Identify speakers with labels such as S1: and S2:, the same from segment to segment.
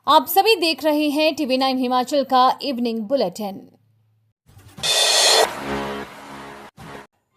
S1: आप सभी देख रहे हैं TV9 हिमाचल का इवनिंग बुलेटिन।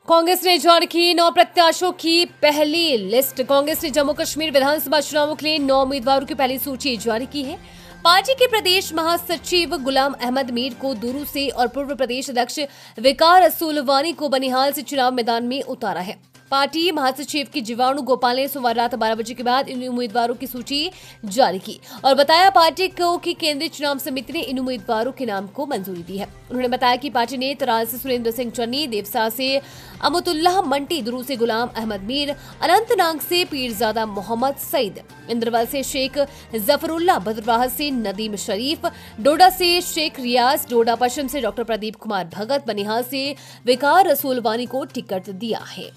S1: कांग्रेस ने जारी की 9 प्रत्याशियों की पहली लिस्ट। कांग्रेस ने जम्मू कश्मीर विधानसभा चुनावों के लिए 9 उम्मीदवारों की पहली सूची जारी की है। पार्टी के प्रदेश महासचिव गुलाम अहमद मीर को दूरू से और पूर्व प्रदेश अध्यक्ष विकार रसूलवानी को बनिहाल से चुनाव मैदान में उतारा है। पार्टी महासचिव की जीवाणु गोपाल ने सोमवार रात 12 बजे के बाद इन उम्मीदवारों की सूची जारी की और बताया पार्टी को कि केंद्रीय चुनाव समिति ने इन उम्मीदवारों के नाम को मंजूरी दी है। उन्होंने बताया कि पार्टी ने तराल से सुरेंद्र सिंह चन्नी, देवसा से अमतुल्लाह मंटी, दुरू से गुलाम अहमद मीर, अनंतनाग से पीरजादा मोहम्मद सईद, इंद्रवल से शेख जफरुल्लाह, भद्रवाह से नदीम शरीफ, डोडा से शेख रियाज, डोडा पश्चिम से डॉक्टर प्रदीप कुमार भगत, बनिहाल से विकार रसूलवानी को टिकट दिया है।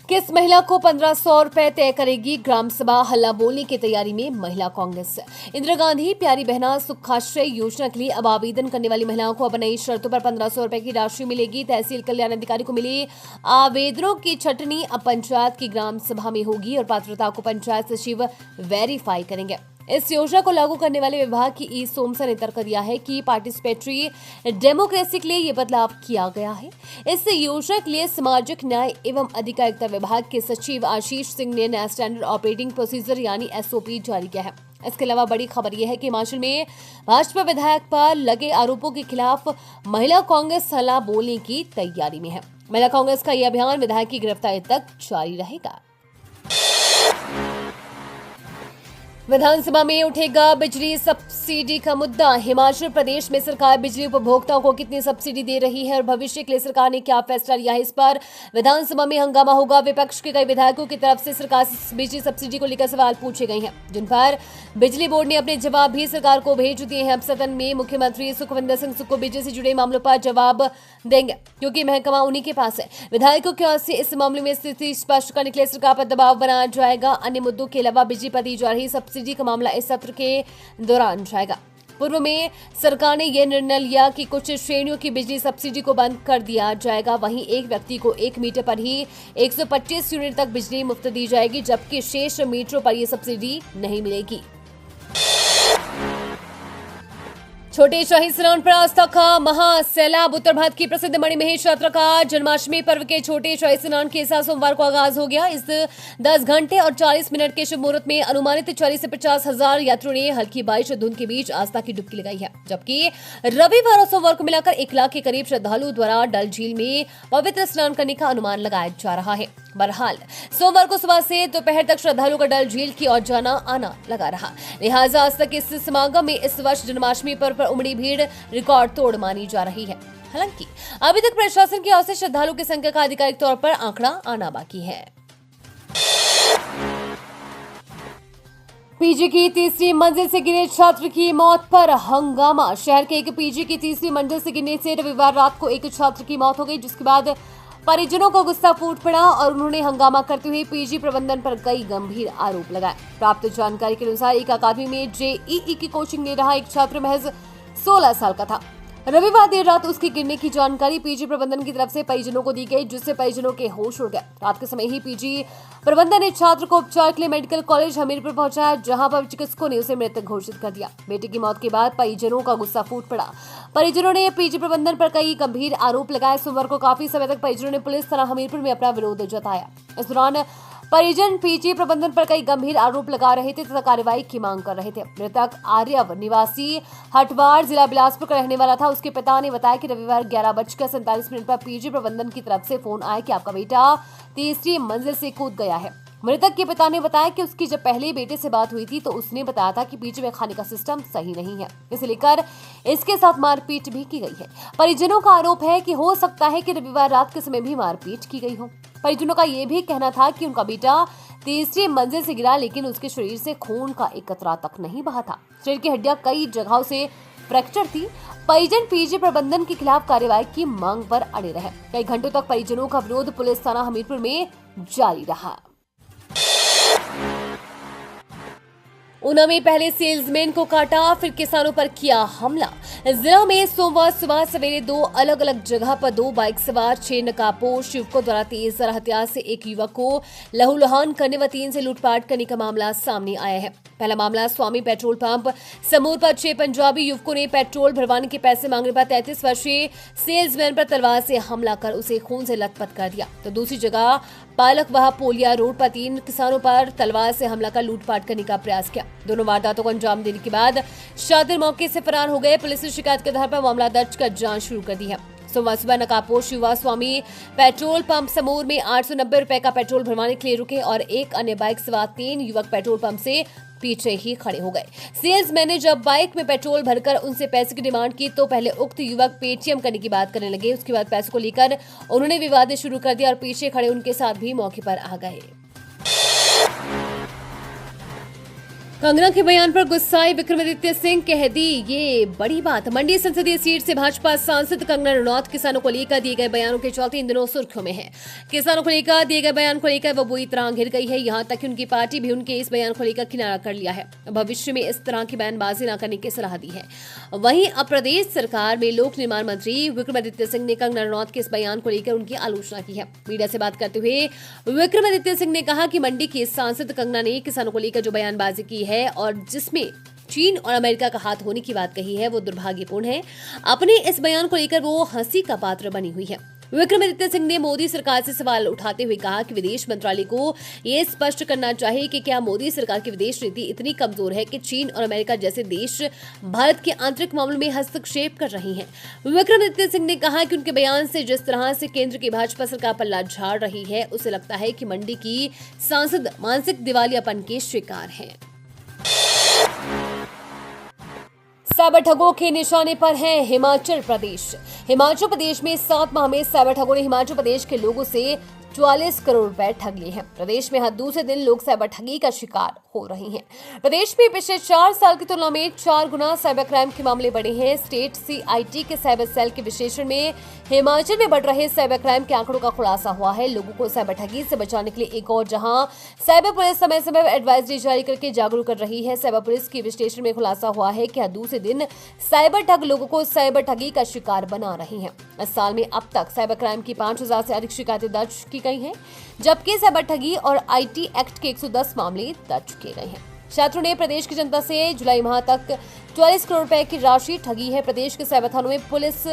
S1: किस महिला को 1500 रुपए तय करेगी ग्राम सभा? हल्ला बोलने की तैयारी में महिला कांग्रेस। इंदिरा गांधी प्यारी बहना सुखाश्रय योजना के लिए अब आवेदन करने वाली महिलाओं को अब नई शर्तों पर 1500 रुपए की राशि मिलेगी। तहसील कल्याण अधिकारी को मिले आवेदनों की छटनी अब पंचायत की ग्राम सभा में होगी और पात्रता को पंचायत सचिव वेरीफाई करेंगे। इस योजना को लागू करने वाले विभाग की ई सोमसा ने तर्क दिया है कि पार्टिसिपेटरी डेमोक्रेसी के लिए ये बदलाव किया गया है। इस योजना के लिए सामाजिक न्याय एवं अधिकारिता विभाग के सचिव आशीष सिंह ने नया स्टैंडर्ड ऑपरेटिंग प्रोसीजर यानी SOP जारी किया है। इसके अलावा बड़ी खबर यह है कि हिमाचल में भाजपा विधायक पर लगे आरोपों के खिलाफ महिला कांग्रेस हल्ला बोलने की तैयारी में है। महिला कांग्रेस का यह अभियान विधायक की गिरफ्तारी तक जारी रहेगा। विधानसभा में उठेगा बिजली सब्सिडी का मुद्दा। हिमाचल प्रदेश में सरकार बिजली उपभोक्ताओं को कितनी सब्सिडी दे रही है और भविष्य के लिए सरकार ने क्या फैसला लिया है, इस पर विधानसभा में हंगामा होगा। विपक्ष के कई विधायकों की तरफ से सरकार से बिजली सब्सिडी को लेकर सवाल पूछे गए हैं, जिन पर बिजली बोर्ड ने अपने जवाब भी सरकार को भेज दिए हैं। अब सदन में मुख्यमंत्री सुखविंदर सिंह सुक्खू बिजली से जुड़े मामलों पर जवाब देंगे, क्योंकि महकमा उन्हीं के पास है। विधायकों की ओर से इस मामले में स्थिति स्पष्ट करने के लिए सरकार पर दबाव बनाया जाएगा। अन्य मुद्दों के अलावा बिजली पर दी जा रही सब्सिडी का मामला इस सत्र के दौरान जाएगा। पूर्व में सरकार ने यह निर्णय लिया कि कुछ श्रेणियों की बिजली सब्सिडी को बंद कर दिया जाएगा। वहीं एक व्यक्ति को 1 मीटर पर ही 125 यूनिट तक बिजली मुफ्त दी जाएगी, जबकि शेष मीटरों पर यह सब्सिडी नहीं मिलेगी। छोटे शाही स्नान पर आस्था का महासैलाब। उत्तर भारत की प्रसिद्ध मणिमहेश यात्रा का जन्माष्टमी पर्व के छोटे शाही स्नान के साथ सोमवार को आगाज हो गया। इस 10 घंटे और 40 मिनट के शुभ मुहूर्त में अनुमानित 40 से 50 हजार यात्रियों ने हल्की बारिश और धुंध के बीच आस्था की डुबकी लगाई है, जबकि रविवार और सोमवार को मिलाकर 1 लाख के करीब श्रद्धालुओं द्वारा डल झील में पवित्र स्नान करने का अनुमान लगाया जा रहा है। बहरहाल सोमवार को सुबह से दोपहर तक श्रद्धालुओं का डल झील की ओर जाना आना लगा रहा। लिहाजा आज तक इस समागम में इस वर्ष जन्माष्टमी पर्व पर उमड़ी भीड़ रिकॉर्ड तोड़ मानी जा रही है। हालांकि अभी तक प्रशासन की ओर से श्रद्धालुओं की संख्या का आधिकारिक तौर पर आंकड़ा आना बाकी है। पीजी की तीसरी मंजिल से गिरे छात्र की मौत पर हंगामा। शहर के एक पीजी की तीसरी मंजिल से गिरने से रविवार रात को एक छात्र की मौत हो गई, जिसके बाद परिजनों को गुस्सा फूट पड़ा और उन्होंने हंगामा करते हुए पीजी प्रबंधन पर कई गंभीर आरोप लगाए। प्राप्त जानकारी के अनुसार एक अकादमी में JEE की कोचिंग ले रहा एक छात्र महज 16 साल का था। रविवार देर रात उसके गिरने की जानकारी पीजी प्रबंधन की तरफ से परिजनों को दी गई, जिससे परिजनों के होश उड़ गए। रात के समय ही पीजी प्रबंधन ने छात्र को उपचार के लिए मेडिकल कॉलेज हमीरपुर पहुंचाया, जहां पर चिकित्सकों ने उसे मृतक घोषित कर दिया। बेटे की मौत के बाद परिजनों का गुस्सा फूट पड़ा। परिजनों ने पीजी प्रबंधन पर कई गंभीर आरोप लगाए। सोमवार को काफी समय तक परिजनों ने पुलिस थाना हमीरपुर में अपना विरोध जताया। इस दौरान परिजन पीजी प्रबंधन पर कई गंभीर आरोप लगा रहे थे तथा कार्रवाई की मांग कर रहे थे। मृतक आर्यव निवासी हटवाड़ जिला बिलासपुर का रहने वाला था। उसके पिता ने बताया कि रविवार 11:47 पर पीजी प्रबंधन की तरफ से फोन आया कि आपका बेटा तीसरी मंजिल से कूद गया है। मृतक के पिता ने बताया कि उसकी जब पहले बेटे से बात हुई थी तो उसने बताया था कि पीजी में खाने का सिस्टम सही नहीं है, इसे लेकर इसके साथ मारपीट भी की गई है। परिजनों का आरोप है कि हो सकता है कि रविवार रात के समय भी मारपीट की गई हो। परिजनों का यह भी कहना था कि उनका बेटा तीसरी मंजिल से गिरा, लेकिन उसके शरीर से खून का एक कतरा तक नहीं बहा था। शरीर की हड्डियां कई जगहों से फ्रैक्चर थी। परिजन पीजी प्रबंधन के खिलाफ कार्रवाई की मांग पर अड़े रहे। कई घंटों तक परिजनों का विरोध पुलिस थाना हमीरपुर में जारी रहा। ऊना में पहले सेल्समैन को काटा, फिर किसानों पर किया हमला। जिला में सोमवार सुबह सवेरे 2 अलग अलग जगह पर 2 बाइक सवार 6 नकाबपोश युवकों द्वारा तेजधार हथियार से एक युवक को लहूलुहान करने व 3 से लूटपाट करने का मामला सामने आया है। पहला मामला स्वामी पेट्रोल पंप समूर पर 6 पंजाबी युवकों ने पेट्रोल भरवाने के पैसे मांगने पर 33 वर्षीय सेल्समैन पर तलवार से हमला कर उसे खून से लथपथ कर दिया। तो दूसरी जगह पालक वहा पोलिया रोड पर 3 किसानों पर तलवार से हमला कर लूटपाट करने का प्रयास किया। दोनों वारदातों को अंजाम देने के बाद शातिर मौके से फरार हो गए। पुलिस ने शिकायत के आधार पर मामला दर्ज कर जांच शुरू कर दी है। सोमवार सुबह नकाबपोश युवा स्वामी पेट्रोल पंप समूर में 890 रुपए का पेट्रोल भरवाने के लिए रुके और एक अन्य बाइक सवार 3 युवक पेट्रोल पंप से पीछे ही खड़े हो गए। सेल्समैन ने जब बाइक में पेट्रोल भरकर उनसे पैसे की डिमांड की तो पहले उक्त युवक पेटीएम करने की बात करने लगे। उसके बाद पैसे को लेकर उन्होंने विवाद शुरू कर दिया और पीछे खड़े उनके साथ भी मौके पर आ गए। कंगना के बयान पर गुस्साए विक्रमादित्य सिंह, कह दी ये बड़ी बात। मंडी संसदीय सीट से भाजपा सांसद कंगना रनौत किसानों को लेकर दिए गए बयानों के चलते इन दिनों सुर्खियों में है। किसानों को लेकर दिए गए बयान को लेकर वो बुरी तरह घिर गई है। यहाँ तक कि उनकी पार्टी भी उनके इस बयान को लेकर किनारा कर लिया है। भविष्य में इस तरह की बयानबाजी न करने की सलाह दी है। वहीं अब प्रदेश सरकार में लोक निर्माण मंत्री विक्रमादित्य सिंह ने कंगना रनौत के इस बयान को लेकर उनकी आलोचना की है। मीडिया से बात करते हुए विक्रमादित्य सिंह ने कहा कि मंडी की सांसद कंगना ने किसानों को लेकर जो बयानबाजी की है और जिसमें चीन और अमेरिका का हाथ होने की बात कही है वो दुर्भाग्यपूर्ण है। अपने इस बयान को लेकर वो हंसी का पात्र बनी हुई है। विक्रमादित्य सिंह ने मोदी सरकार से सवाल उठाते हुए कहा कि विदेश मंत्रालय को ये स्पष्ट करना चाहिए कि क्या मोदी सरकार की विदेश नीति इतनी कमजोर है कि चीन और अमेरिका जैसे देश भारत के आंतरिक मामलों में हस्तक्षेप कर रही हैं। विक्रमादित्य सिंह ने कहा कि उनके बयान से जिस तरह से केंद्र की भाजपा सरकार पल्ला झाड़ रही है उसे लगता है कि मंडी की सांसद मानसिक दिवालियापन के शिकार है। साइबर ठगों के निशाने पर है हिमाचल प्रदेश। हिमाचल प्रदेश में 7 माह में साइबर ठगों ने हिमाचल प्रदेश के लोगों से 44 करोड़ रुपए ठग लिए हैं। प्रदेश में हर दूसरे दिन लोग साइबर ठगी का शिकार हो रहे हैं। प्रदेश में पिछले 4 साल की तुलना में 4 गुना साइबर क्राइम के मामले बढ़े हैं। स्टेट CIT के साइबर सेल के विश्लेषण में हिमाचल में बढ़ रहे साइबर क्राइम के आंकड़ों का खुलासा हुआ है। लोगों को साइबर ठगी से बचाने के लिए एक और जहां साइबर पुलिस समय समय पर एडवाइजरी जारी करके जागरूक कर रही है। साइबर पुलिस की विश्लेषण में खुलासा हुआ है कि हर दूसरे दिन साइबर ठग लोगों को साइबर ठगी का शिकार बना रही है। इस साल में अब तक साइबर क्राइम की 5000 से अधिक शिकायतें दर्ज की गई हैं, जबकि साइबर ठगी और IT एक्ट के 110 मामले दर्ज किए गए हैं। छात्रों ने प्रदेश की जनता से जुलाई माह तक 44 करोड़ रुपए की राशि ठगी है। प्रदेश के साइबर थानों में पुलिस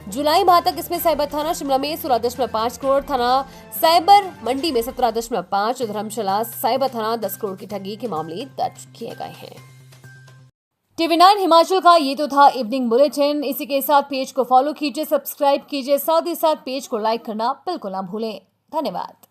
S1: जुलाई माह तक इसमें साइबर थाना शिमला में 16.5 करोड़, थाना साइबर मंडी में 17.5, धर्मशाला साइबर थाना 10 करोड़ की ठगी के मामले दर्ज किए गए हैं। TV9 हिमाचल का ये तो था इवनिंग बुलेटिन। इसी के साथ पेज को फॉलो कीजिए, सब्सक्राइब कीजिए, साथ ही साथ पेज को लाइक करना बिल्कुल ना भूलें। धन्यवाद।